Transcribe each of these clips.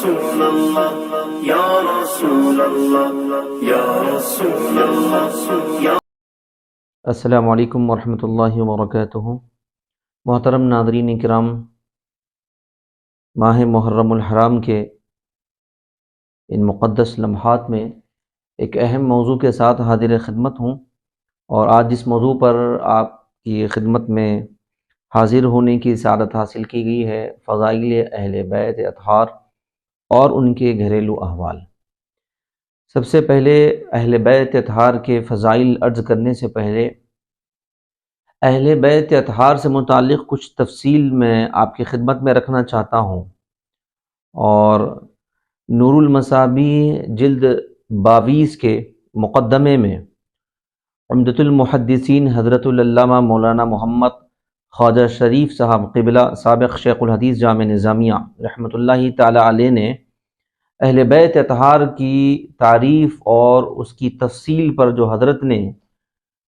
رسول اللہ یا رسول اللہ یا رسول اللہ یا السلام علیکم ورحمۃ اللہ وبرکاتہ۔ محترم ناظرین کرام، ماہ محرم الحرام کے ان مقدس لمحات میں ایک اہم موضوع کے ساتھ حاضر خدمت ہوں، اور آج جس موضوع پر آپ کی خدمت میں حاضر ہونے کی سعادت حاصل کی گئی ہے، فضائل اہل بیت اطہار اور ان کے گھریلو احوال۔ سب سے پہلے اہل بیت اطہار کے فضائل عرض کرنے سے پہلے اہل بیت اطہار سے متعلق کچھ تفصیل میں آپ کی خدمت میں رکھنا چاہتا ہوں، اور نور المصابی جلد 22 کے مقدمے میں عمدۃ المحدثین حضرت العلامہ مولانا محمد خواجہ شریف صاحب قبلہ سابق شیخ الحدیث جامع نظامیہ رحمۃ اللہ تعالی علیہ نے اہل بیت اطہار کی تعریف اور اس کی تفصیل پر جو حضرت نے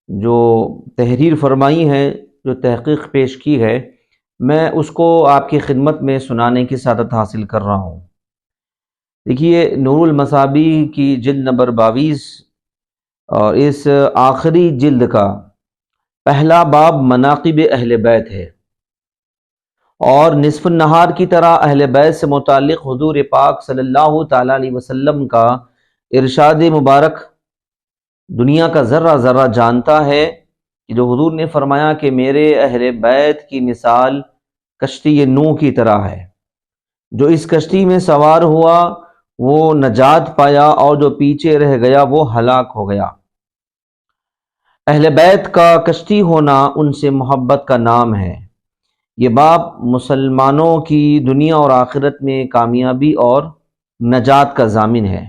جو تحریر فرمائی ہے، جو تحقیق پیش کی ہے، میں اس کو آپ کی خدمت میں سنانے کی سعادت حاصل کر رہا ہوں۔ دیکھیے، نور المصابی کی جلد نمبر 22 اور اس آخری جلد کا پہلا باب مناقب اہل بیت ہے، اور نصف النہار کی طرح اہل بیت سے متعلق حضور پاک صلی اللہ تعالی علیہ وسلم کا ارشاد مبارک دنیا کا ذرہ ذرہ جانتا ہے، کہ جو حضور نے فرمایا کہ میرے اہل بیت کی مثال کشتی نوح کی طرح ہے، جو اس کشتی میں سوار ہوا وہ نجات پایا، اور جو پیچھے رہ گیا وہ ہلاک ہو گیا۔ اہل بیت کا کشتی ہونا ان سے محبت کا نام ہے۔ یہ باب مسلمانوں کی دنیا اور آخرت میں کامیابی اور نجات کا ضامن ہے۔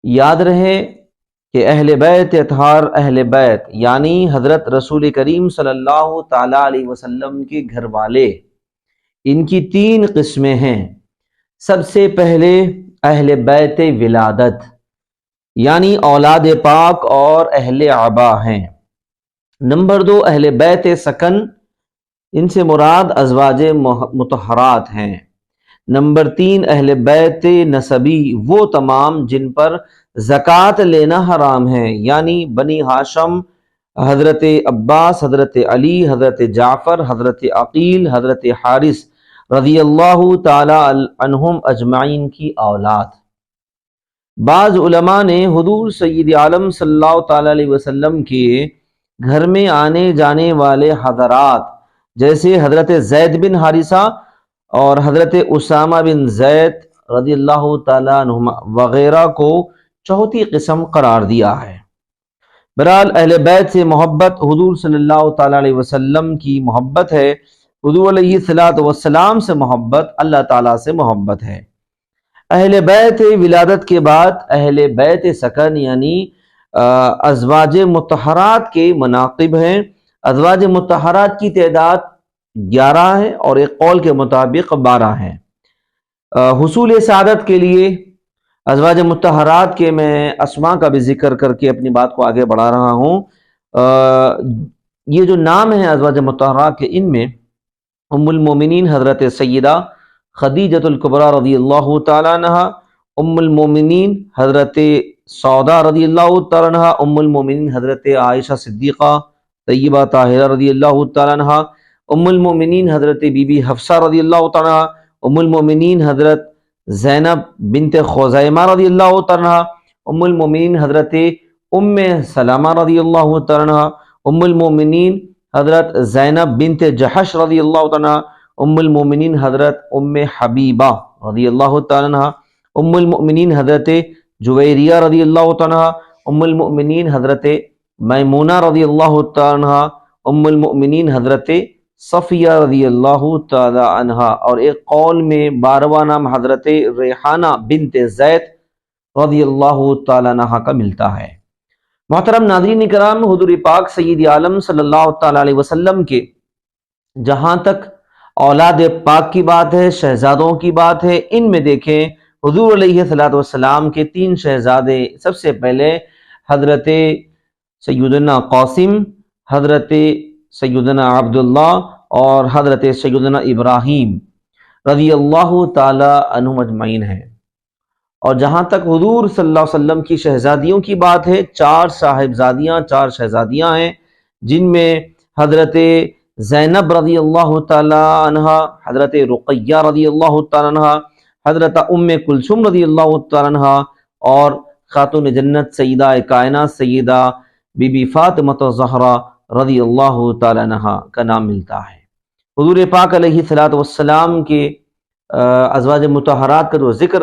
یاد رہے کہ اہل بیت اطہار، اہل بیت یعنی حضرت رسول کریم صلی اللہ تعالی علیہ وسلم کے گھر والے، ان کی 3 قسمیں ہیں۔ سب سے پہلے اہل بیت ولادت یعنی اولاد پاک اور اہل عبا ہیں۔ نمبر 2 اہل بیت سکن، ان سے مراد ازواج مطہرات ہیں۔ نمبر 3 اہل بیت نسبی، وہ تمام جن پر زکوٰۃ لینا حرام ہے، یعنی بنی ہاشم، حضرت عباس، حضرت علی، حضرت جعفر، حضرت عقیل، حضرت حارث رضی اللہ تعالی عنہم اجمعین کی اولاد۔ بعض علماء نے حضور سید عالم صلی اللہ تعالی علیہ وسلم کے گھر میں آنے جانے والے حضرات جیسے حضرت زید بن حارثہ اور حضرت اسامہ بن زید رضی اللہ تعالی عنہما وغیرہ کو چوتھی قسم قرار دیا ہے۔ بہرحال اہل بیت سے محبت حضور صلی اللہ تعالی علیہ وسلم کی محبت ہے، حضور علیہ الصلوۃ والسلام سے محبت اللہ تعالیٰ سے محبت ہے۔ اہل بیت ولادت کے بعد اہل بیت سکن یعنی ازواج مطہرات کے مناقب ہیں۔ ازواج مطہرات کی تعداد 11 ہے، اور ایک قول کے مطابق 12 ہیں۔ حصول سعادت کے لیے ازواج مطہرات کے میں اسماء کا بھی ذکر کر کے اپنی بات کو آگے بڑھا رہا ہوں۔ یہ جو نام ہیں ازواج مطہرات کے، ان میں ام المومنین حضرت سیدہ خدیجۃ الکبریٰ رضی اللہ تعالیٰ عنہ، ام المومنین حضرت سودا رضی اللہ تعالیٰ عنہ، ام المومنین حضرت عائشہ صدیقہ طیبہ طاہرہ رضی اللہ تعالیٰ عنہ، ام المومنین حضرت بی بی حفصہ رضی اللہ تعالیٰ عنہ، ام المومنین حضرت زینب بنت خزیمہ رضی اللہ تعالیٰ عنہ، ام المومنین حضرت ام سلمہ رضی اللہ تعالیٰ عنہ، ام المومنین حضرت زینب بنت جحش رضی اللہ تعالیٰ عنہ، ام المومنین حضرت ام حبیبہ رضی اللہ تعالیٰ عنہ، ام المومنین حضرت جویریہ رضی اللہ تعالیٰ عنہ، ام المومنین حضرت میمونہ رضی اللہ تعالیٰ عنہ، ام المومنین حضرت صفیہ رضی اللہ تعالی عنہ، اور ایک قول میں 12واں نام حضرت ریحانہ بنت زید رضی اللہ تعالی عنہ کا ملتا ہے۔ محترم ناظرین کرام، حضور پاک سید عالم صلی اللہ تعالی علیہ وسلم کے جہاں تک اولاد پاک کی بات ہے، شہزادوں کی بات ہے، ان میں دیکھیں حضور علیہ الصلوۃ والسلام کے 3 شہزادے، سب سے پہلے حضرت سیدنا قاسم، حضرت سیدنا عبداللہ اور حضرت سیدنا ابراہیم رضی اللہ تعالی عنہم اجمعین ہیں۔ اور جہاں تک حضور صلی اللہ علیہ وسلم کی شہزادیوں کی بات ہے، 4 صاحبزادیاں، 4 شہزادیاں ہیں، جن میں حضرت زینب رضی اللہ تعالی عنہ، حضرت رقیہ رضی اللہ تعالی عنہ، حضرت ام کلثوم رضی اللہ تعالی عنہ، اور خاتون جنت سیدہ کائنات سیدہ بی بی فاطمہ الزہرا رضی اللہ تعالی عنہ کا نام ملتا ہے۔ حضور پاک علیہ الصلوۃ والسلام کے ازواج مطہرات کا جو ذکر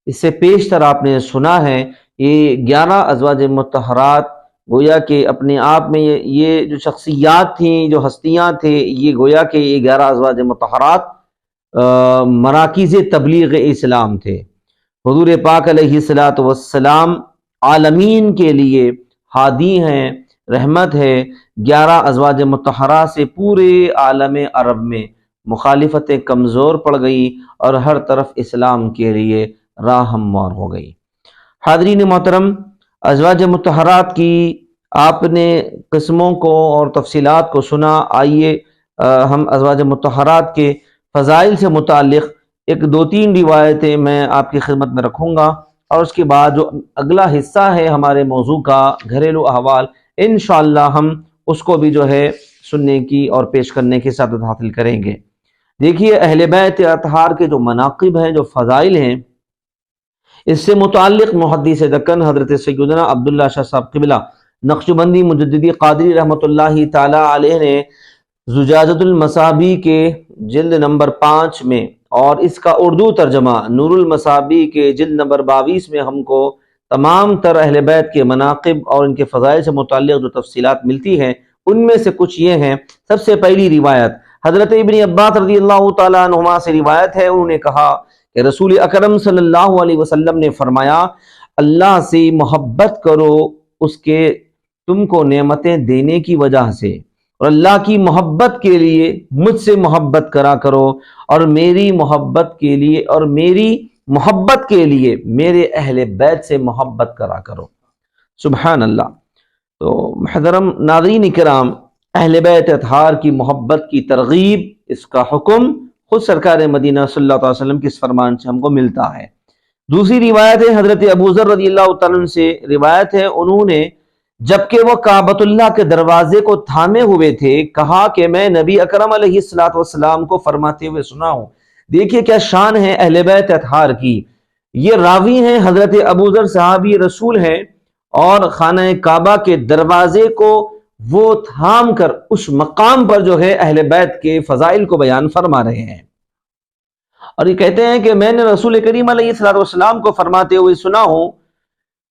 اس سے پیشتر آپ نے سنا ہے، یہ 11 ازواج مطہرات گویا کہ اپنے آپ میں یہ جو شخصیات تھیں، جو ہستیاں تھے، یہ گویا کہ یہ 11 ازواج مطہرات مراکز تبلیغ اسلام تھے۔ حضور پاک علیہ الصلوۃ والسلام عالمین کے لیے ہادی ہیں، رحمت ہے۔ 11 ازواج مطہرات سے پورے عالم عرب میں مخالفتیں کمزور پڑ گئی اور ہر طرف اسلام کے لیے راہ ہموار ہو گئی۔ حاضرین محترم، ازواج مطہرات کی آپ نے قسموں کو اور تفصیلات کو سنا۔ آئیے ہم ازواج مطہرات کے فضائل سے متعلق 1-2-3 روایتیں میں آپ کی خدمت میں رکھوں گا، اور اس کے بعد جو اگلا حصہ ہے ہمارے موضوع کا، گھریلو احوال، انشاءاللہ ہم اس کو بھی جو ہے سننے کی اور پیش کرنے کی سعادت حاصل کریں گے۔ دیکھیے، اہل بیت اطہار کے جو مناقب ہیں، جو فضائل ہیں، اس سے متعلق محدث دکن حضرت سیدنا عبداللہ شاہ صاحب قبلہ نقشبندی مجددی قادری رحمۃ اللہ تعالی علیہ نے زجاجۃ المصابیح کے جلد نمبر 5 میں، اور اس کا اردو ترجمہ نور المصابیح کے جلد نمبر 22 میں ہم کو تمام تر اہل بیت کے مناقب اور ان کے فضائل سے متعلق جو تفصیلات ملتی ہیں، ان میں سے کچھ یہ ہیں۔ سب سے پہلی روایت حضرت ابن عباس رضی اللہ تعالیٰ عنہما سے روایت ہے، انہوں نے کہا کہ رسول اکرم صلی اللہ علیہ وسلم نے فرمایا، اللہ سے محبت کرو اس کے تم کو نعمتیں دینے کی وجہ سے، اور اللہ کی محبت کے لیے مجھ سے محبت کرا کرو، اور میری محبت کے لیے میرے اہل بیت سے محبت کرا کرو۔ سبحان اللہ۔ تو محترم ناظرین کرام، اہل بیت اطہار کی محبت کی ترغیب، اس کا حکم خود سرکار مدینہ صلی اللہ علیہ وسلم کے اس فرمان سے ہم کو ملتا ہے۔ دوسری روایت ہے حضرت ابو ذر رضی اللہ تعالیٰ عنہ سے روایت ہے، انہوں نے جبکہ وہ کعبۃ اللہ کے دروازے کو تھامے ہوئے تھے، کہا کہ میں نبی اکرم علیہ الصلوۃ والسلام کو فرماتے ہوئے سنا ہوں۔ دیکھیے کیا شان ہے اہل بیت اطہار کی۔ یہ راوی ہیں حضرت ابو ذر صحابی رسول ہیں، اور خانہ کعبہ کے دروازے کو وہ تھام کر اس مقام پر جو ہے اہل بیت کے فضائل کو بیان فرما رہے ہیں، اور یہ کہتے ہیں کہ میں نے رسول کریم علیہ الصلوۃ والسلام کو فرماتے ہوئے سنا ہوں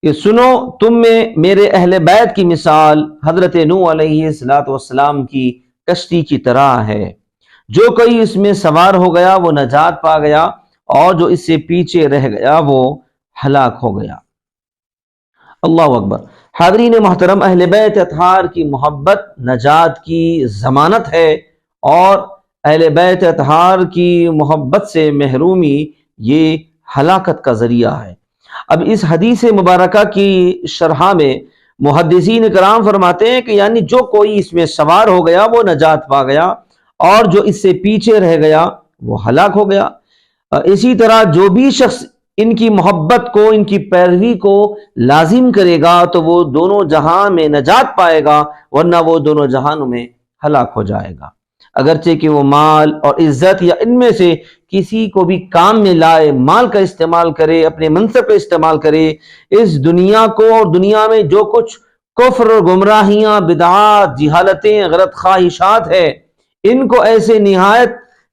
کہ سنو، تم میں میرے اہل بیت کی مثال حضرت نوح علیہ الصلوۃ والسلام کی کشتی کی طرح ہے، جو کوئی اس میں سوار ہو گیا وہ نجات پا گیا، اور جو اس سے پیچھے رہ گیا وہ ہلاک ہو گیا۔ اللہ اکبر۔ حاضرین محترم، اہل بیت اطہار کی محبت نجات کی ضمانت ہے، اور اہل بیت اطہار کی محبت سے محرومی یہ ہلاکت کا ذریعہ ہے۔ اب اس حدیث مبارکہ کی شرح میں محدثین کرام فرماتے ہیں کہ یعنی جو کوئی اس میں سوار ہو گیا وہ نجات پا گیا، اور جو اس سے پیچھے رہ گیا وہ ہلاک ہو گیا۔ اسی طرح جو بھی شخص ان کی محبت کو، ان کی پیروی کو لازم کرے گا تو وہ دونوں جہاں میں نجات پائے گا، ورنہ وہ دونوں جہانوں میں ہلاک ہو جائے گا۔ اگرچہ کہ وہ مال اور عزت یا ان میں سے کسی کو بھی کام میں لائے، مال کا استعمال کرے، اپنے منصب کا استعمال کرے، اس دنیا کو اور دنیا میں جو کچھ کفر اور گمراہیاں، بدعات، جہالتیں، غلط خواہشات ہے، ان کو ایسے نہایت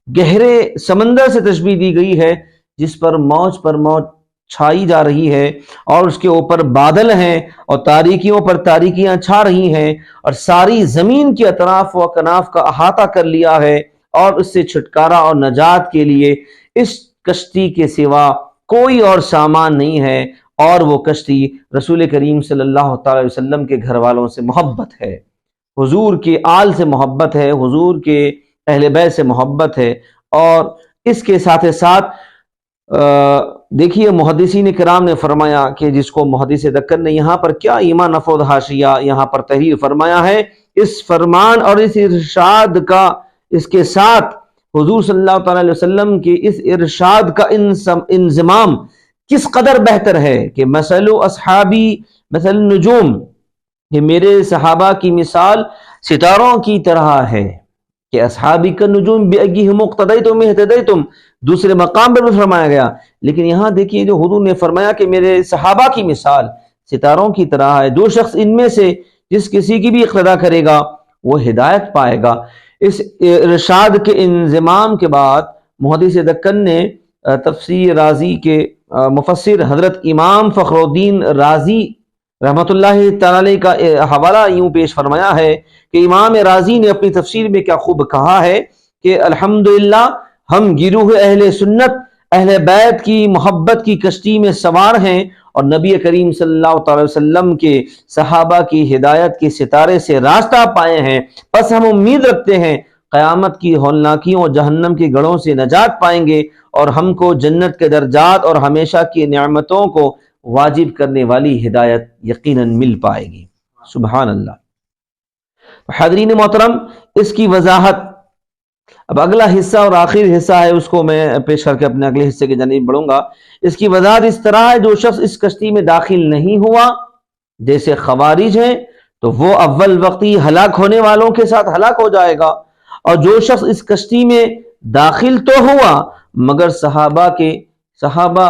گہرے سمندر سے تشبیہ دی گئی ہے جس پر موج چھائی جا رہی ہے، اور اس کے اوپر بادل ہیں، اور تاریکیوں پر تاریکیاں چھا رہی ہیں، اور ساری زمین کے اطراف و اکناف کا احاطہ کر لیا ہے، اور اس سے چھٹکارا اور نجات کے لیے اس کشتی کے سوا کوئی اور سامان نہیں ہے، اور وہ کشتی رسول کریم صلی اللہ تعالی وسلم کے گھر والوں سے محبت ہے، حضور کے آل سے محبت ہے، حضور کے اہل بیت سے محبت ہے۔ اور اس کے ساتھ ساتھ دیکھیے محدثین کرام نے فرمایا کہ جس کو محدث دکن نے یہاں پر کیا ایمان افروز حاشیہ یہاں پر تحریر فرمایا ہے، اس فرمان اور اس ارشاد کا اس کے ساتھ حضور صلی اللہ تعالیٰ علیہ وسلم کے اس ارشاد کا انضمام کس قدر بہتر ہے کہ مثل اصحابی مثل النجوم، کہ میرے صحابہ کی مثال ستاروں کی طرح ہے، کہ اصحابی کا نجوم بأیہم اقتدیتم اہتدیتم دوسرے مقام پر بھی فرمایا گیا، لیکن یہاں دیکھیے جو حضور نے فرمایا کہ میرے صحابہ کی مثال ستاروں کی طرح ہے، جو شخص ان میں سے جس کسی کی بھی اقتدا کرے گا وہ ہدایت پائے گا۔ اس ارشاد کے انضمام کے بعد محدث دکن نے تفسیر رازی کے مفسر حضرت امام فخر الدین رازی رحمۃ اللہ تعالی کا حوالہ یوں پیش فرمایا ہے کہ امام رازی نے اپنی تفسیر میں کیا خوب کہا ہے کہ الحمدللہ ہم گروہ اہل سنت اہل بیت کی محبت کی کشتی میں سوار ہیں اور نبی کریم صلی اللہ تعالی وسلم کے صحابہ کی ہدایت کے ستارے سے راستہ پائے ہیں، پس ہم امید رکھتے ہیں قیامت کی ہولناکیوں اور جہنم کے گڑھوں سے نجات پائیں گے اور ہم کو جنت کے درجات اور ہمیشہ کی نعمتوں کو واجب کرنے والی ہدایت یقیناً مل پائے گی۔ سبحان اللہ۔ حاضرین محترم، اس کی وضاحت اب اگلا حصہ اور آخر حصہ ہے، اس کو میں پیش کر کے اپنے اگلے حصے کی جانب بڑھوں گا۔ اس کی وضاحت اس طرح ہے، جو شخص اس کشتی میں داخل نہیں ہوا جیسے خوارج ہیں تو وہ اول وقتی ہلاک ہونے والوں کے ساتھ ہلاک ہو جائے گا، اور جو شخص اس کشتی میں داخل تو ہوا مگر صحابہ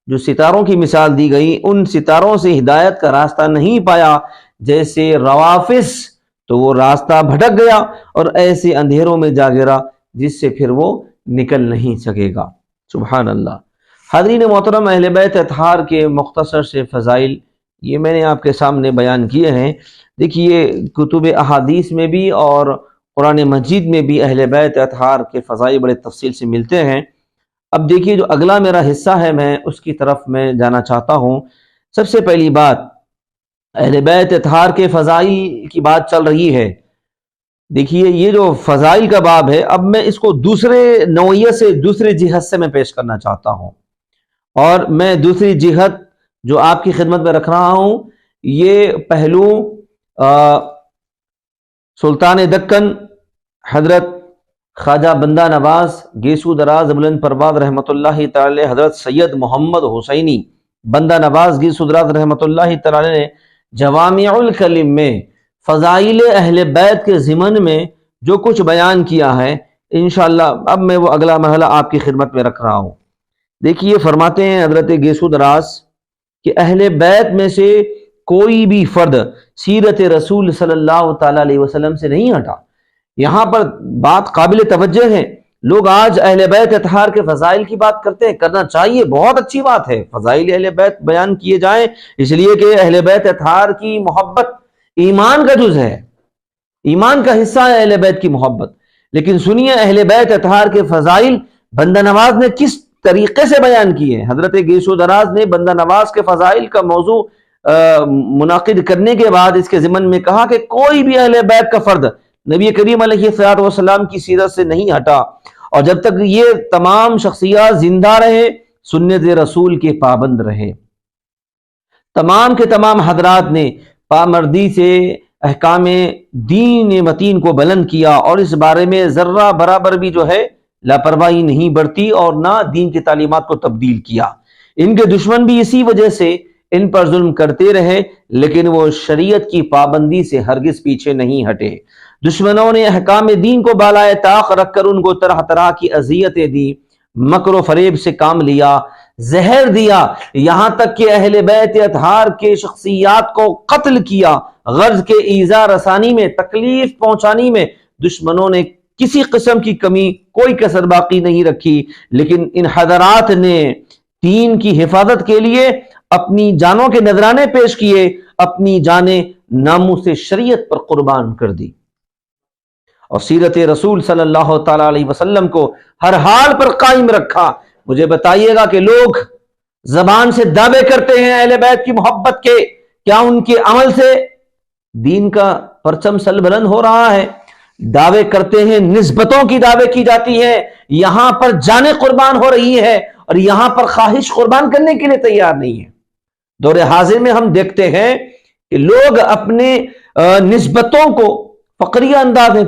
جو ستاروں کی مثال دی گئی ان ستاروں سے ہدایت کا راستہ نہیں پایا جیسے روافظ، تو وہ راستہ بھٹک گیا اور ایسے اندھیروں میں جا گرا جس سے پھر وہ نکل نہیں سکے گا۔ سبحان اللہ۔ حاضرین محترم، اہل بیت اطہار کے مختصر سے فضائل یہ میں نے آپ کے سامنے بیان کیے ہیں۔ دیکھیے کتب احادیث میں بھی اور قرآن مجید میں بھی اہل بیت اطہار کے فضائل بڑے تفصیل سے ملتے ہیں۔ اب دیکھیے جو اگلا میرا حصہ ہے میں اس کی طرف میں جانا چاہتا ہوں۔ سب سے پہلی بات، اہل بیت اطہار کے فضائل کی بات چل رہی ہے۔ دیکھیے یہ جو فضائل کا باب ہے، اب میں اس کو دوسرے نوعیت سے دوسری جہت سے میں پیش کرنا چاہتا ہوں، اور میں دوسری جہت جو آپ کی خدمت میں رکھ رہا ہوں یہ پہلو سلطان دکن حضرت خواجہ بندہ نواز گیسو دراز بلند پرواد رحمۃ اللہ تعالی، حضرت سید محمد حسینی بندہ نواز گیسو دراز رحمۃ اللہ تعالی نے جوامع الکلم میں فضائل اہل بیت کے ضمن میں جو کچھ بیان کیا ہے، انشاءاللہ اب میں وہ اگلا مرحلہ آپ کی خدمت میں رکھ رہا ہوں۔ دیکھیے فرماتے ہیں حضرت گیسو دراز کہ اہل بیت میں سے کوئی بھی فرد سیرت رسول صلی اللہ تعالی علیہ وسلم سے نہیں ہٹا۔ یہاں پر بات قابل توجہ ہے، لوگ آج اہل بیت اطہار کے فضائل کی بات کرتے ہیں، کرنا چاہیے، بہت اچھی بات ہے، فضائل اہل بیت بیان کیے جائیں، اس لیے کہ اہل بیت اطہار کی محبت ایمان کا جز ہے، ایمان کا حصہ ہے اہل بیت کی محبت۔ لیکن سنیے اہل بیت اطہار کے فضائل بندہ نواز نے کس طریقے سے بیان کیے۔ حضرت گیسو دراز نے بندہ نواز کے فضائل کا موضوع منعقد کرنے کے بعد اس کے ضمن میں کہا کہ کوئی بھی اہل بیت کا فرد نبی کریم علیہ الصلوۃ والسلام کی سیرت سے نہیں ہٹا، اور جب تک یہ تمام شخصیات زندہ رہے سنت رسول کے پابند رہے۔ تمام کے تمام حضرات نے پامردی سے احکام دین متین کو بلند کیا اور اس بارے میں ذرہ برابر بھی جو ہے لاپرواہی نہیں برتی اور نہ دین کی تعلیمات کو تبدیل کیا۔ ان کے دشمن بھی اسی وجہ سے ان پر ظلم کرتے رہے، لیکن وہ شریعت کی پابندی سے ہرگز پیچھے نہیں ہٹے۔ دشمنوں نے احکام دین کو بالائے طاق رکھ کر ان کو طرح طرح کی اذیتیں دی، مکر و فریب سے کام لیا، زہر دیا، یہاں تک کہ اہل بیت اطہار کے شخصیات کو قتل کیا۔ غرض کے ایذا رسانی میں، تکلیف پہنچانی میں دشمنوں نے کسی قسم کی کمی، کوئی کسر باقی نہیں رکھی، لیکن ان حضرات نے دین کی حفاظت کے لیے اپنی جانوں کے نذرانے پیش کیے، اپنی جانیں ناموس شریعت پر قربان کر دی اور سیرت رسول صلی اللہ تعالی علیہ وسلم کو ہر حال پر قائم رکھا۔ مجھے بتائیے گا کہ لوگ زبان سے دعوے کرتے ہیں اہل بیت کی محبت کے، کیا ان کے عمل سے دین کا پرچم سل بلند ہو رہا ہے؟ دعوے کرتے ہیں، نسبتوں کی دعوے کی جاتی ہیں، یہاں پر جانیں قربان ہو رہی ہے اور یہاں پر خواہش قربان کرنے کے لیے تیار نہیں ہے۔ دور حاضر میں ہم دیکھتے ہیں کہ لوگ اپنے نسبتوں کو، فقریہ انداز میں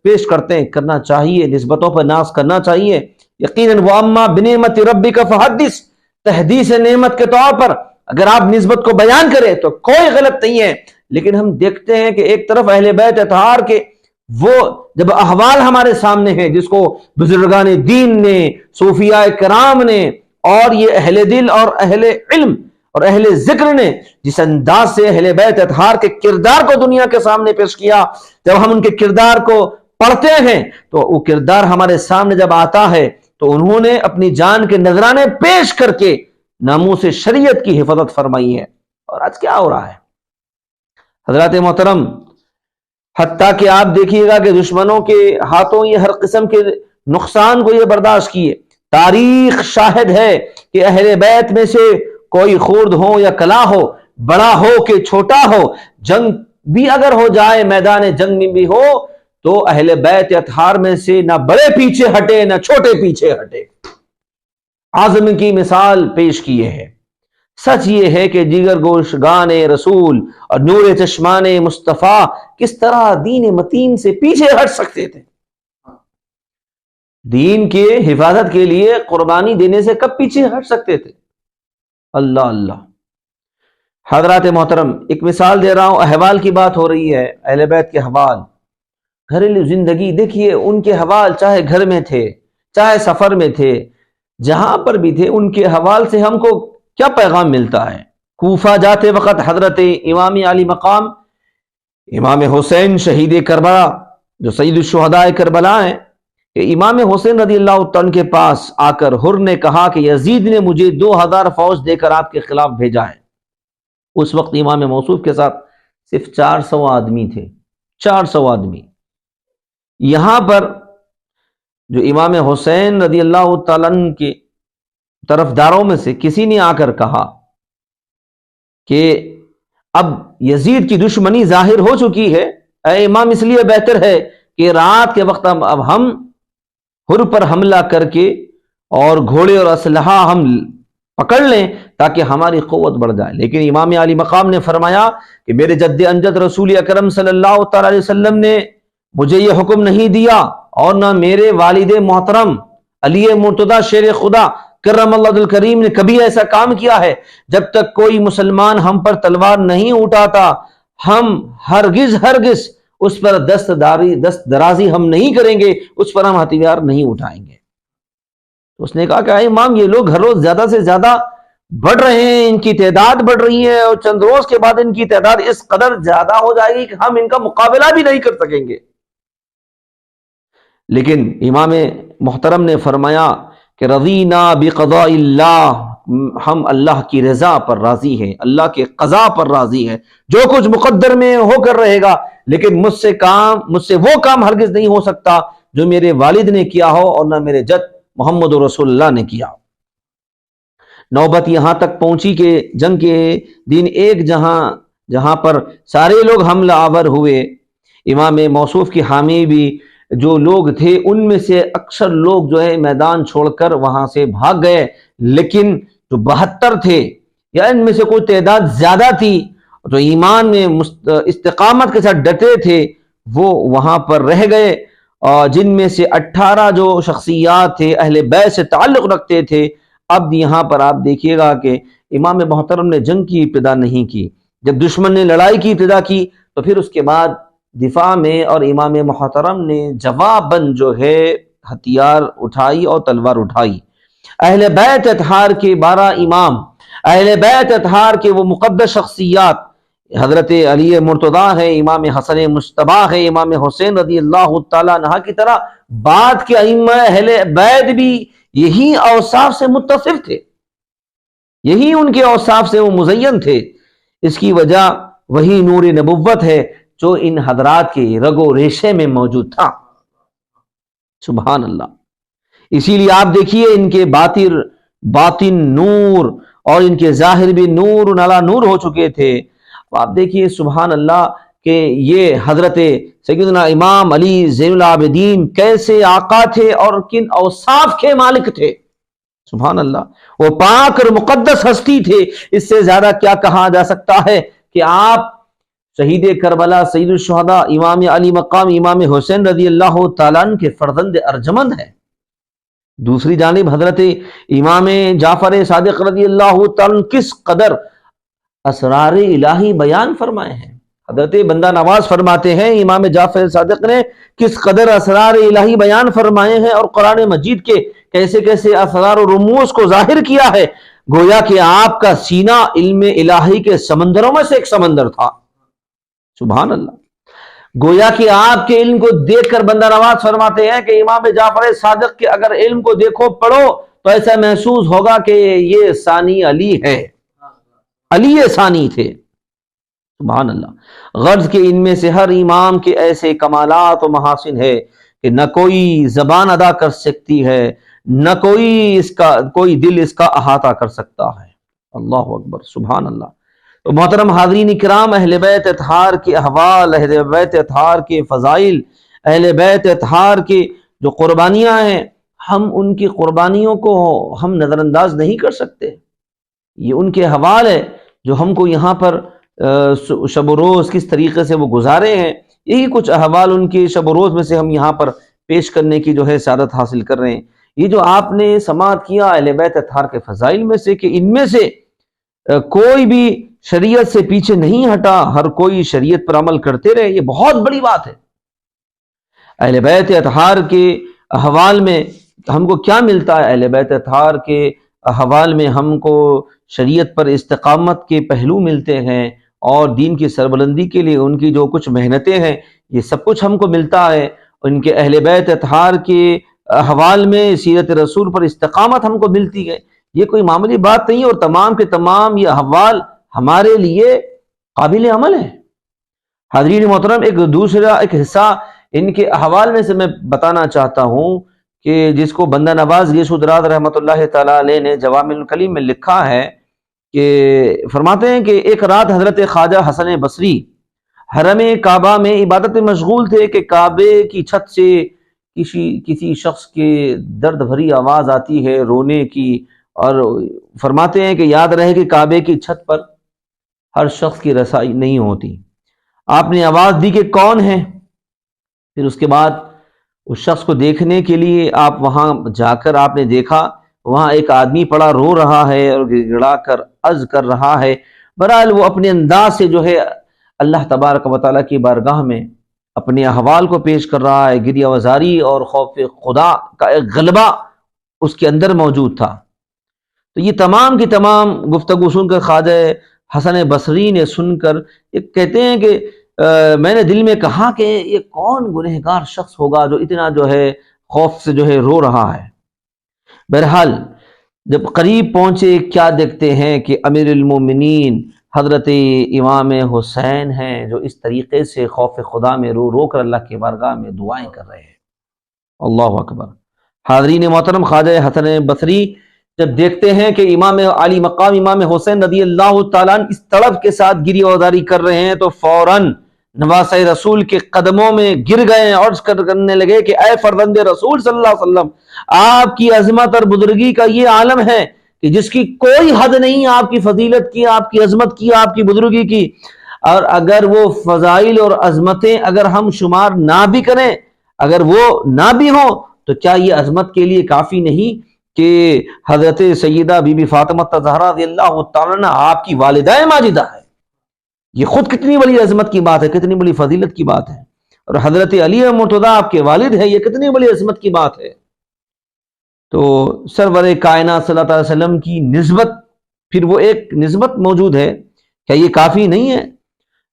پیش کرتے ہیں، کرنا چاہیے، نسبتوں پر ناز کرنا چاہیے۔ یقیناً وَأَمَّا بِنِعْمَةِ رَبِّكَ فَحَدِّثْ، تحدیث نعمت کے طور پر اگر آپ نسبت کو بیان کریں تو کوئی غلط نہیں ہے، لیکن ہم دیکھتے ہیں کہ ایک طرف اہل بیت اطہار کے وہ جب احوال ہمارے سامنے ہیں جس کو بزرگان دین نے، صوفیاء کرام نے، اور یہ اہل دل اور اہل علم اور اہل ذکر نے جس انداز سے اہل بیت اطہار کے کردار کو دنیا کے سامنے پیش کیا، جب ہم ان کے کردار کو پڑھتے ہیں تو وہ کردار ہمارے سامنے جب آتا ہے تو انہوں نے اپنی جان کے نذرانے پیش کر کے ناموس شریعت کی حفاظت فرمائی ہے۔ اور آج کیا ہو رہا ہے حضرات محترم، حتیٰ کہ آپ دیکھیے گا کہ دشمنوں کے ہاتھوں یہ ہر قسم کے نقصان کو یہ برداشت کیے۔ تاریخ شاہد ہے کہ اہل بیت میں سے کوئی خرد ہو یا کلا ہو، بڑا ہو کہ چھوٹا ہو، جنگ بھی اگر ہو جائے، میدان جنگ میں بھی ہو، تو اہل بیت اطہار میں سے نہ بڑے پیچھے ہٹے نہ چھوٹے پیچھے ہٹے، عزم کی مثال پیش کیے ہیں۔ سچ یہ ہے کہ جگر گوشگان رسول اور نور چشمان مصطفیٰ کس طرح دین متین سے پیچھے ہٹ سکتے تھے، دین کے حفاظت کے لیے قربانی دینے سے کب پیچھے ہٹ سکتے تھے؟ اللہ اللہ۔ حضرات محترم، ایک مثال دے رہا ہوں، احوال کی بات ہو رہی ہے، اہل بیت کے احوال، گھریلو زندگی دیکھیے، ان کے حوال چاہے گھر میں تھے، چاہے سفر میں تھے، جہاں پر بھی تھے، ان کے حوال سے ہم کو کیا پیغام ملتا ہے؟ کوفہ جاتے وقت حضرت امام علی مقام امام حسین شہید کربلا جو سید الشہداء کربلا ہیں، کہ امام حسین رضی اللہ عنہ کے پاس آ کر حر نے کہا کہ یزید نے مجھے 2000 فوج دے کر آپ کے خلاف بھیجا ہے۔ اس وقت امام موصوف کے ساتھ صرف 400 آدمی تھے، 400 آدمی۔ یہاں پر جو امام حسین رضی اللہ تعالیٰ عنہ کے طرفداروں میں سے کسی نے آ کر کہا کہ اب یزید کی دشمنی ظاہر ہو چکی ہے، اے امام، اس لیے بہتر ہے کہ رات کے وقت اب ہم حر پر حملہ کر کے اور گھوڑے اور اسلحہ ہم پکڑ لیں تاکہ ہماری قوت بڑھ جائے۔ لیکن امام علی مقام نے فرمایا کہ میرے جد انجد رسول اکرم صلی اللہ تعالی علیہ وسلم نے مجھے یہ حکم نہیں دیا، اور نہ میرے والد محترم علی مرتضی شیر خدا کرم اللہ وجہہ الکریم نے کبھی ایسا کام کیا ہے۔ جب تک کوئی مسلمان ہم پر تلوار نہیں اٹھاتا، ہم ہرگز اس پر دست درازی ہم نہیں کریں گے، اس پر ہم ہتھیار نہیں اٹھائیں گے۔ تو اس نے کہا کہ اے امام، یہ لوگ ہر روز زیادہ سے زیادہ بڑھ رہے ہیں، ان کی تعداد بڑھ رہی ہے، اور چند روز کے بعد ان کی تعداد اس قدر زیادہ ہو جائے گی کہ ہم ان کا مقابلہ بھی نہیں کر سکیں گے۔ لیکن امام محترم نے فرمایا کہ رضینا بقضاء اللہ، ہم اللہ کی رضا پر راضی ہیں، اللہ کے قضاء پر راضی ہیں، جو کچھ مقدر میں ہو کر رہے گا، لیکن مجھ سے وہ کام ہرگز نہیں ہو سکتا جو میرے والد نے کیا ہو اور نہ میرے جد محمد رسول اللہ نے کیا۔ نوبت یہاں تک پہنچی کہ جنگ کے دن ایک جہاں پر سارے لوگ حملہ آور ہوئے، امام موصوف کی حامی بھی جو لوگ تھے ان میں سے اکثر لوگ جو ہے میدان چھوڑ کر وہاں سے بھاگ گئے، لیکن جو 72 تھے یا ان میں سے کوئی تعداد زیادہ تھی جو ایمان میں استقامت کے ساتھ ڈٹے تھے، وہ وہاں پر رہ گئے، اور جن میں سے 18 جو شخصیات تھے اہل بیت سے تعلق رکھتے تھے۔ اب یہاں پر آپ دیکھیے گا کہ امام محترم نے جنگ کی ابتدا نہیں کی، جب دشمن نے لڑائی کی ابتدا کی تو پھر اس کے بعد دفاع میں، اور امام محترم نے جواباً جو ہے ہتھیار اٹھائی اور تلوار اٹھائی۔ اہل بیت اطہار کے 12 امام، اہل بیت اطہار کے وہ مقدس شخصیات، حضرت علی مرتضیٰ ہے، امام حسن مجتبیٰ ہے، امام حسین رضی اللہ تعالیٰ عنہ کی طرح بعد کے ائمہ اہل بیت بھی یہی اوصاف سے متصف تھے، یہی ان کے اوصاف سے وہ مزین تھے۔ اس کی وجہ وہی نور نبوت ہے جو ان حضرات کے رگ و ریشے میں موجود تھا۔ سبحان اللہ۔ اسی لیے آپ دیکھیے ان کے باطن نور اور ان کے ظاہر بھی نور علی نور ہو چکے تھے۔ آپ دیکھیے سبحان اللہ کہ یہ حضرت سیدنا امام علی زین العابدین کیسے آقا تھے اور کن اوصاف کے مالک تھے۔ سبحان اللہ، وہ پاک اور مقدس ہستی تھے۔ اس سے زیادہ کیا کہا جا سکتا ہے کہ آپ شہید کربلا سید الشہداء امام علی مقام امام حسین رضی اللہ تعالیٰ عنہ کے فرزند ارجمند ہے۔ دوسری جانب حضرت امام جعفر صادق رضی اللہ تعالیٰ عنہ کس قدر اسرار الہی بیان فرمائے ہیں۔ حضرت بندہ نواز فرماتے ہیں امام جعفر صادق نے کس قدر اسرار الہی بیان فرمائے ہیں، اور قرآن مجید کے کیسے کیسے اسرار و رموز کو ظاہر کیا ہے، گویا کہ آپ کا سینہ علم الہی کے سمندروں میں سے ایک سمندر تھا۔ سبحان اللہ۔ گویا کہ آپ کے علم کو دیکھ کر بندہ نواز فرماتے ہیں کہ امام جعفر صادق کے اگر علم کو دیکھو پڑھو تو ایسا محسوس ہوگا کہ یہ ثانی علی ہے، علی ثانی تھے۔ سبحان اللہ۔ غرض کہ ان میں سے ہر امام کے ایسے کمالات و محاسن ہے کہ نہ کوئی زبان ادا کر سکتی ہے، نہ کوئی دل اس کا احاطہ کر سکتا ہے۔ اللہ اکبر، سبحان اللہ۔ تو محترم حاضرین کرام، اہل بیت اطہار کے احوال، اہل بیت اطہار کے فضائل، اہل بیت اطہار کے جو قربانیاں ہیں، ہم ان کی قربانیوں کو ہم نظر انداز نہیں کر سکتے۔ یہ ان کے احوال ہے جو ہم کو یہاں پر شب و روز کس طریقے سے وہ گزارے ہیں، یہی کچھ احوال ان کے شب و روز میں سے ہم یہاں پر پیش کرنے کی جو ہے سعادت حاصل کر رہے ہیں۔ یہ جو آپ نے سماعت کیا اہل بیت اطہار کے فضائل میں سے، کہ ان میں سے کوئی بھی شریعت سے پیچھے نہیں ہٹا، ہر کوئی شریعت پر عمل کرتے رہے، یہ بہت بڑی بات ہے۔ اہل بیت اطہار کے احوال میں ہم کو کیا ملتا ہے؟ اہل بیت اطہار کے احوال میں ہم کو شریعت پر استقامت کے پہلو ملتے ہیں، اور دین کی سربلندی کے لیے ان کی جو کچھ محنتیں ہیں، یہ سب کچھ ہم کو ملتا ہے۔ ان کے اہل بیت اطہار کے احوال میں سیرت رسول پر استقامت ہم کو ملتی ہے۔ یہ کوئی معمولی بات نہیں، اور تمام کے تمام یہ احوال ہمارے لیے قابل عمل ہے۔ حاضرین محترم، ایک حصہ ان کے احوال میں سے میں بتانا چاہتا ہوں کہ جس کو بندہ نواز گیسو الدراز رحمۃ اللہ تعالیٰ علیہ نے جوامع الکلیم میں لکھا ہے، کہ فرماتے ہیں کہ ایک رات حضرت خواجہ حسن بصری حرم کعبہ میں عبادت میں مشغول تھے کہ کعبے کی چھت سے کسی شخص کے درد بھری آواز آتی ہے، رونے کی، اور فرماتے ہیں کہ یاد رہے کہ کعبے کی چھت پر ہر شخص کی رسائی نہیں ہوتی۔ آپ نے آواز دی کہ کون ہے؟ پھر اس کے بعد اس شخص کو دیکھنے کے لیے آپ وہاں جا کر آپ نے دیکھا وہاں ایک آدمی پڑا رو رہا ہے اور گڑ گڑا کر عرض کر رہا ہے۔ بہرحال وہ اپنے انداز سے جو ہے اللہ تبارک و تعالیٰ کی بارگاہ میں اپنے احوال کو پیش کر رہا ہے۔ گریہ وزاری اور خوف خدا کا ایک غلبہ اس کے اندر موجود تھا۔ تو یہ تمام کی تمام گفتگو سن کر خواجہ حسن بصری نے سن کر یہ کہتے ہیں کہ میں نے دل میں کہا کہ یہ کون گنہگار شخص ہوگا جو اتنا جو ہے خوف سے جو ہے رو رہا ہے۔ بہرحال جب قریب پہنچے کیا دیکھتے ہیں کہ امیر المومنین حضرت امام حسین ہیں، جو اس طریقے سے خوف خدا میں رو رو کر اللہ کی بارگاہ میں دعائیں کر رہے ہیں۔ اللہ اکبر۔ حاضرین محترم، خواجہ حسن بصری جب دیکھتے ہیں کہ امام علی مقام امام حسین رضی اللہ تعالیٰ عنہ اس طڑف کے ساتھ گریہ وزاری کر رہے ہیں، تو فوراً نواسۂ رسول کے قدموں میں گر گئے اور عرض کرنے لگے کہ اے فرزند رسول صلی اللہ علیہ وسلم، آپ کی عظمت اور بزرگی کا یہ عالم ہے کہ جس کی کوئی حد نہیں، آپ کی فضیلت کی، آپ کی عظمت کی، آپ کی بزرگی کی، اور اگر وہ فضائل اور عظمتیں اگر ہم شمار نہ بھی کریں، اگر وہ نہ بھی ہوں، تو کیا یہ عظمت کے لیے کافی نہیں کہ حضرت سیدہ بی بی فاطمہ زہرا رضی اللہ تعالیٰ عنہ آپ کی والدہ ماجدہ ہے؟ یہ خود کتنی بڑی عظمت کی بات ہے، کتنی بڑی فضیلت کی بات ہے۔ اور حضرت علی مرتضیٰ آپ کے والد ہیں، یہ کتنی بڑی عظمت کی بات ہے۔ تو سرور کائنات صلی اللہ علیہ وسلم کی نسبت، پھر وہ ایک نسبت موجود ہے، کیا یہ کافی نہیں ہے؟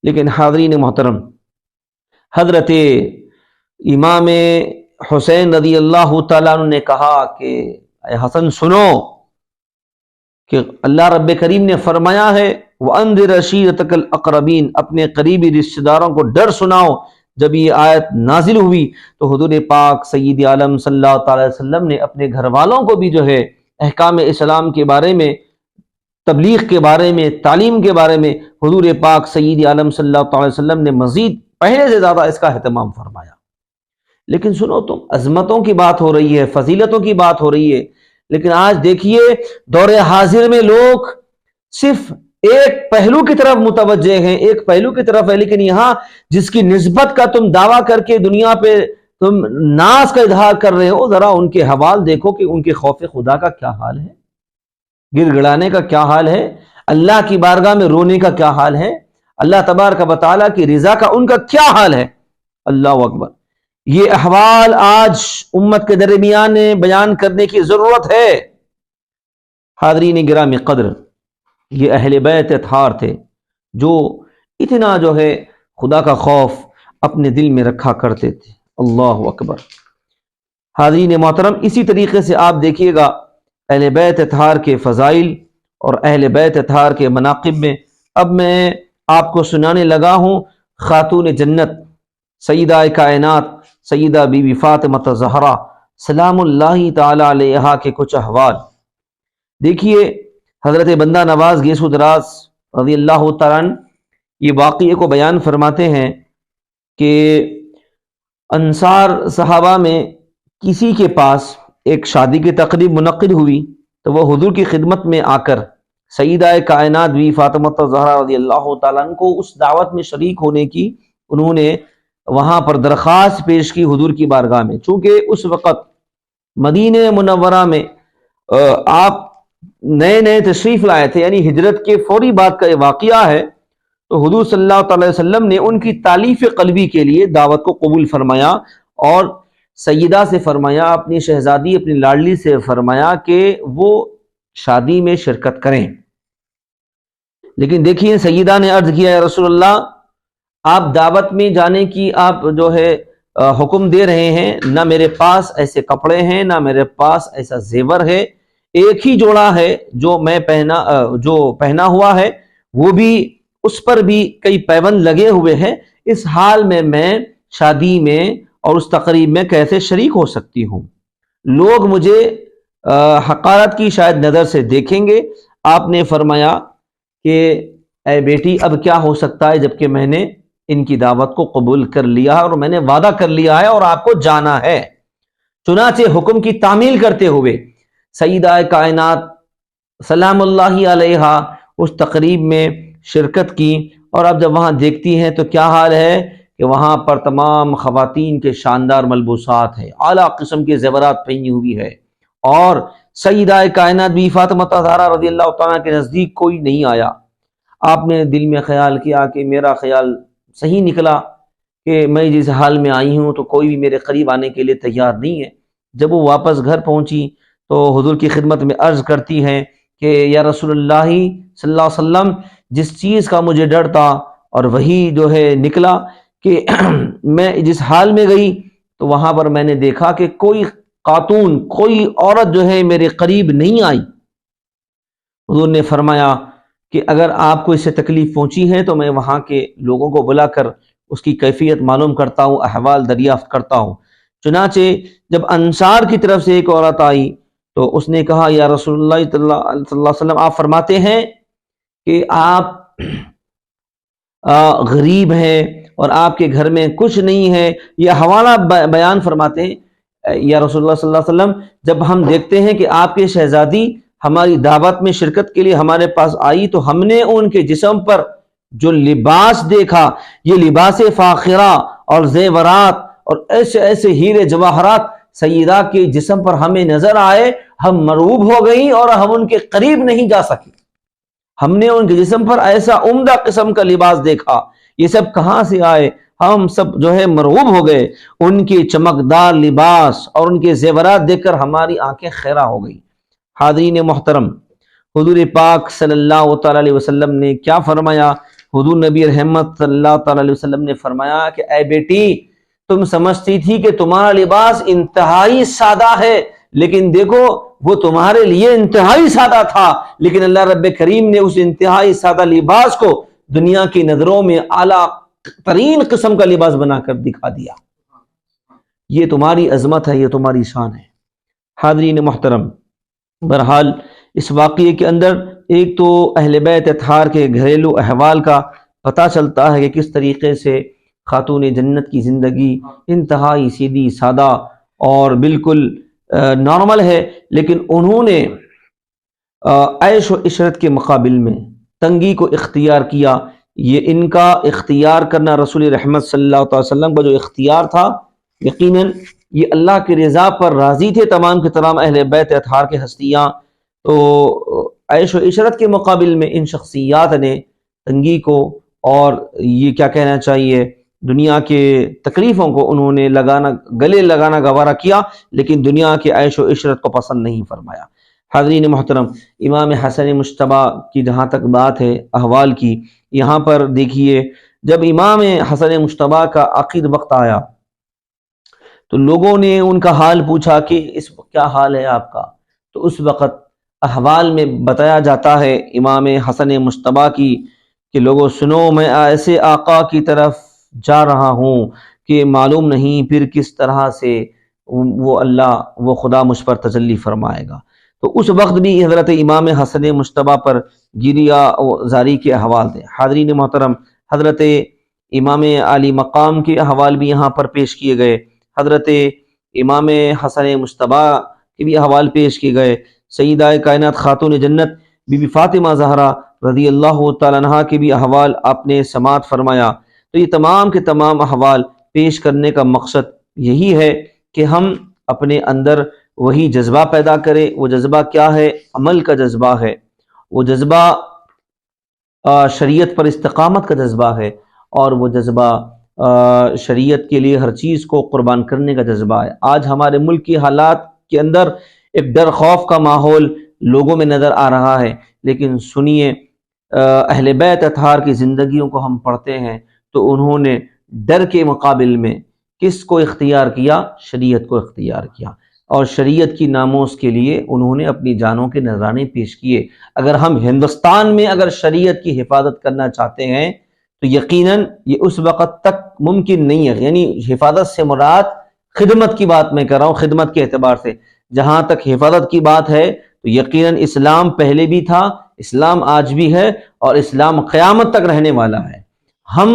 لیکن حاضرین محترم، حضرت امام حسین رضی اللہ تعالیٰ عنہ نے کہا کہ اے حسن سنو کہ اللہ رب کریم نے فرمایا ہے وَأَنذِرْ عَشِيرَتَكَ الْأَقْرَبِينَ، اپنے قریبی رشتہ داروں کو ڈر سناؤ۔ جب یہ آیت نازل ہوئی تو حضور پاک سید عالم صلی اللہ تعالی وسلم نے اپنے گھر والوں کو بھی جو ہے احکام اسلام کے بارے میں، تبلیغ کے بارے میں، تعلیم کے بارے میں حضور پاک سید عالم صلی اللہ تعالی وسلم نے مزید پہلے سے زیادہ اس کا اہتمام فرمایا۔ لیکن سنو، تم عظمتوں کی بات ہو رہی ہے، فضیلتوں کی بات ہو رہی ہے، لیکن آج دیکھیے دور حاضر میں لوگ صرف ایک پہلو کی طرف متوجہ ہیں، ایک پہلو کی طرف ہے، لیکن یہاں جس کی نسبت کا تم دعویٰ کر کے دنیا پہ تم ناز کا اظہار کر رہے ہو، ذرا ان کے حوال دیکھو کہ ان کے خوف خدا کا کیا حال ہے، گر گڑانے کا کیا حال ہے، اللہ کی بارگاہ میں رونے کا کیا حال ہے، اللہ تبارک و تعالیٰ کی رضا کا ان کا کیا حال ہے۔ اللہ اکبر۔ یہ احوال آج امت کے درمیان بیان کرنے کی ضرورت ہے۔ حاضرین گرامی قدر، یہ اہل بیت اطہار تھے جو اتنا جو ہے خدا کا خوف اپنے دل میں رکھا کرتے تھے۔ اللہ اکبر۔ حاضرین محترم، اسی طریقے سے آپ دیکھیے گا اہل بیت اطہار کے فضائل اور اہل بیت اطہار کے مناقب میں اب میں آپ کو سنانے لگا ہوں خاتون جنت سیدہ کائنات سیدہ بی بی فاطمہ زہرا سلام اللہ تعالی علیہا کے کچھ احوال۔ دیکھیے حضرت بندہ نواز گیسو دراز رضی اللہ تعالیٰ عنہ یہ واقعے کو بیان فرماتے ہیں کہ انصار صحابہ میں کسی کے پاس ایک شادی کی تقریب منعقد ہوئی تو وہ حضور کی خدمت میں آ کر سیدہ کائنات بی فاطمہ زہرا رضی اللہ تعالیٰ عنہ کو اس دعوت میں شریک ہونے کی انہوں نے وہاں پر درخواست پیش کی حضور کی بارگاہ میں۔ چونکہ اس وقت مدینہ منورہ میں آپ نئے نئے تشریف لائے تھے، یعنی ہجرت کے فوری بعد کا یہ واقعہ ہے، تو حضور صلی اللہ تعالی وسلم نے ان کی تالیف قلبی کے لیے دعوت کو قبول فرمایا اور سیدہ سے فرمایا، اپنی شہزادی اپنی لاڈلی سے فرمایا کہ وہ شادی میں شرکت کریں۔ لیکن دیکھیے سیدہ نے عرض کیا، یا رسول اللہ آپ دعوت میں جانے کی آپ جو ہے حکم دے رہے ہیں، نہ میرے پاس ایسے کپڑے ہیں نہ میرے پاس ایسا زیور ہے، ایک ہی جوڑا ہے جو میں پہنا ہوا ہے، وہ بھی اس پر بھی کئی پیبند لگے ہوئے ہیں، اس حال میں شادی میں اور اس تقریب میں کیسے شریک ہو سکتی ہوں؟ لوگ مجھے حقارت کی شاید نظر سے دیکھیں گے۔ آپ نے فرمایا کہ اے بیٹی اب کیا ہو سکتا ہے جبکہ میں نے ان کی دعوت کو قبول کر لیا ہے اور میں نے وعدہ کر لیا ہے اور آپ کو جانا ہے۔ چنانچہ حکم کی تعمیل کرتے ہوئے سیدہ کائنات سلام اللہ علیہا اس تقریب میں شرکت کی، اور اب جب وہاں دیکھتی ہیں تو کیا حال ہے کہ وہاں پر تمام خواتین کے شاندار ملبوسات ہیں، اعلیٰ قسم کے زیورات پہنی ہوئی ہے، اور سیدہ کائنات بی فاطمہ زہرا رضی اللہ تعالیٰ کے نزدیک کوئی نہیں آیا۔ آپ نے دل میں خیال کیا کہ میرا خیال صحیح نکلا کہ میں جس حال میں آئی ہوں تو کوئی بھی میرے قریب آنے کے لیے تیار نہیں ہے۔ جب وہ واپس گھر پہنچی تو حضور کی خدمت میں عرض کرتی ہیں کہ یا رسول اللہ صلی اللہ علیہ وسلم جس چیز کا مجھے ڈر تھا اور وہی جو ہے نکلا کہ میں جس حال میں گئی تو وہاں پر میں نے دیکھا کہ کوئی خاتون کوئی عورت جو ہے میرے قریب نہیں آئی۔ حضور نے فرمایا کہ اگر آپ کو اس سے تکلیف پہنچی ہے تو میں وہاں کے لوگوں کو بلا کر اس کی کیفیت معلوم کرتا ہوں، احوال دریافت کرتا ہوں۔ چنانچہ جب انصار کی طرف سے ایک عورت آئی تو اس نے کہا یا رسول اللہ صلی اللہ علیہ وسلم آپ فرماتے ہیں کہ آپ غریب ہیں اور آپ کے گھر میں کچھ نہیں ہے، یہ حوالہ بیان فرماتے ہیں یا رسول اللہ صلی اللہ علیہ وسلم جب ہم دیکھتے ہیں کہ آپ کے شہزادی ہماری دعوت میں شرکت کے لیے ہمارے پاس آئی تو ہم نے ان کے جسم پر جو لباس دیکھا، یہ لباس فاخرہ اور زیورات اور ایسے ایسے ہیرے جواہرات سیدہ کے جسم پر ہمیں نظر آئے، ہم مرعوب ہو گئیں اور ہم ان کے قریب نہیں جا سکے۔ ہم نے ان کے جسم پر ایسا عمدہ قسم کا لباس دیکھا، یہ سب کہاں سے آئے؟ ہم سب جو ہے مرعوب ہو گئے، ان کے چمکدار لباس اور ان کے زیورات دیکھ کر ہماری آنکھیں خیرہ ہو گئی۔ حاضرین محترم، حضور پاک صلی اللہ تعالی علیہ وسلم نے کیا فرمایا؟ حضور نبی رحمت صلی اللہ تعالی علیہ وسلم نے فرمایا کہ اے بیٹی تم سمجھتی تھی کہ تمہارا لباس انتہائی سادہ ہے، لیکن دیکھو وہ تمہارے لیے انتہائی سادہ تھا، لیکن اللہ رب کریم نے اس انتہائی سادہ لباس کو دنیا کی نظروں میں اعلیٰ ترین قسم کا لباس بنا کر دکھا دیا۔ یہ تمہاری عظمت ہے، یہ تمہاری شان ہے۔ حاضرین محترم، بہرحال اس واقعے کے اندر ایک تو اہل بیت اطہار کے گھریلو احوال کا پتہ چلتا ہے کہ کس طریقے سے خاتون جنت کی زندگی انتہائی سیدھی سادہ اور بالکل نارمل ہے، لیکن انہوں نے عیش و عشرت کے مقابل میں تنگی کو اختیار کیا، یہ ان کا اختیار کرنا رسول رحمت صلی اللہ علیہ وسلم کا جو اختیار تھا، یقیناً یہ اللہ کی رضا پر راضی تھے تمام کے تمام اہل بیت اطہار کے ہستیاں۔ تو عیش و عشرت کے مقابل میں ان شخصیات نے تنگی کو اور یہ کیا کہنا چاہیے دنیا کے تکلیفوں کو انہوں نے گلے لگانا گوارا کیا، لیکن دنیا کے عیش و عشرت کو پسند نہیں فرمایا۔ حاضرین محترم، امام حسن مجتبی کی جہاں تک بات ہے احوال کی، یہاں پر دیکھیے جب امام حسن مجتبی کا آخر وقت آیا تو لوگوں نے ان کا حال پوچھا کہ اس وقت کیا حال ہے آپ کا؟ تو اس وقت احوال میں بتایا جاتا ہے امام حسن مجتبی کی کہ لوگوں سنو، میں ایسے آقا کی طرف جا رہا ہوں کہ معلوم نہیں پھر کس طرح سے وہ اللہ وہ خدا مجھ پر تجلی فرمائے گا۔ تو اس وقت بھی حضرت امام حسن مجتبی پر گریہ زاری کے احوال تھے۔ حاضرین محترم، حضرت امام علی مقام کے احوال بھی یہاں پر پیش کیے گئے، حضرت امام حسن مجتبی کے بھی احوال پیش کیے گئے، سیدہ کائنات خاتون جنت بی بی فاطمہ زہرا رضی اللہ تعالیٰ عنہا کے بھی احوال آپ نے سماعت فرمایا۔ تو یہ تمام کے تمام احوال پیش کرنے کا مقصد یہی ہے کہ ہم اپنے اندر وہی جذبہ پیدا کریں۔ وہ جذبہ کیا ہے؟ عمل کا جذبہ ہے، وہ جذبہ شریعت پر استقامت کا جذبہ ہے، اور وہ جذبہ شریعت کے لیے ہر چیز کو قربان کرنے کا جذبہ ہے۔ آج ہمارے ملک کی حالات کے اندر ایک ڈر خوف کا ماحول لوگوں میں نظر آ رہا ہے، لیکن سنیے اہل بیت اطہار کی زندگیوں کو ہم پڑھتے ہیں تو انہوں نے ڈر کے مقابل میں کس کو اختیار کیا؟ شریعت کو اختیار کیا، اور شریعت کی ناموس کے لیے انہوں نے اپنی جانوں کے نذرانے پیش کیے۔ اگر ہم ہندوستان میں اگر شریعت کی حفاظت کرنا چاہتے ہیں تو یقیناً یہ اس وقت تک ممکن نہیں ہے، یعنی حفاظت سے مراد خدمت کی بات میں کر رہا ہوں، خدمت کے اعتبار سے جہاں تک حفاظت کی بات ہے تو یقیناً اسلام پہلے بھی تھا، اسلام آج بھی ہے، اور اسلام قیامت تک رہنے والا ہے۔ ہم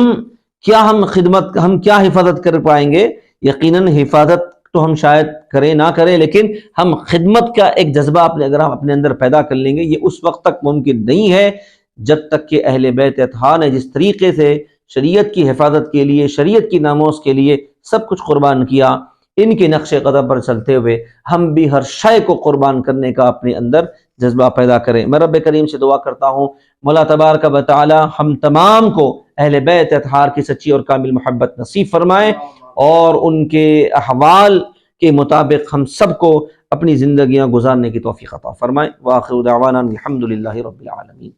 کیا حفاظت کر پائیں گے؟ یقیناً حفاظت تو ہم شاید کریں نہ کریں، لیکن ہم خدمت کا ایک جذبہ اگر ہم اپنے اندر پیدا کر لیں گے، یہ اس وقت تک ممکن نہیں ہے جب تک کہ اہل بیت اطہار نے جس طریقے سے شریعت کی حفاظت کے لیے، شریعت کی ناموس کے لیے سب کچھ قربان کیا، ان کے نقش قدم پر چلتے ہوئے ہم بھی ہر شے کو قربان کرنے کا اپنے اندر جذبہ پیدا کریں۔ میں رب کریم سے دعا کرتا ہوں مولا تبارک و تعالی ہم تمام کو اہل بیت اطہار کی سچی اور کامل محبت نصیب فرمائے، اور ان کے احوال کے مطابق ہم سب کو اپنی زندگیاں گزارنے کی توفیق عطا فرمائے۔ وآخر دعوانا الحمد للہ رب العالمین۔